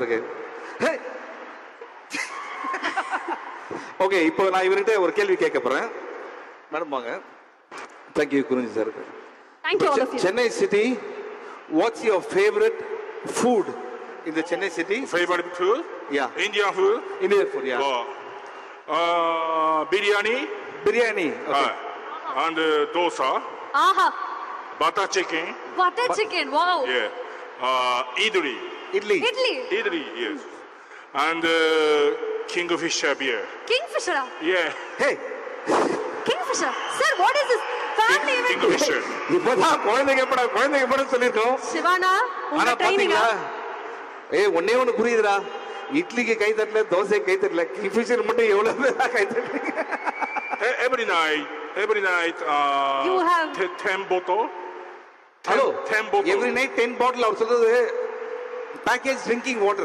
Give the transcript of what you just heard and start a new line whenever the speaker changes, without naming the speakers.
இருக்கு. ஓகே, இப்போ நான் இவர்கிட்ட ஒரு கேள்வி கேட்க போறேன். மேடம் வாங்க. Thank you குருஞ்சி sir.
Thank you all of you.
Chennai city, what's your favorite food in the Chennai city?
Favorite food?
Yeah.
Indian food?
Indian food, yeah.
Biryani.
Biryani. Okay.
And dosa.
Aha,
Butter chicken.
butter chicken. Wow.
Yeah. Idli.
Idli.
Idli.
Idli, yes. And Kingfisher beer.
Kingfisher.
Yeah.
Hey,
Kingfisher. Sir, what is this? Family event.
Kingfisher.
இப்பதான் குழந்தைங்க படம் சொல்லிருக்கோம்.
Shivana,
ஆனா
உங்க ட்ரைனிங்கா?
பாத்தீங்களா? ஒண்ணே ஒண்ணு புரியுதுடா. இட்லிக்கு கை தட்டல, தோசை கை தட்டல, kingfisher மட்டும் எவ்வளவு பேரா கை தட்டுறீங்க?
Every night,
You have
10 bottle.
Hello.
10 bottle.
Every night 10 bottle அவர் சொல்றது packaged drinking water.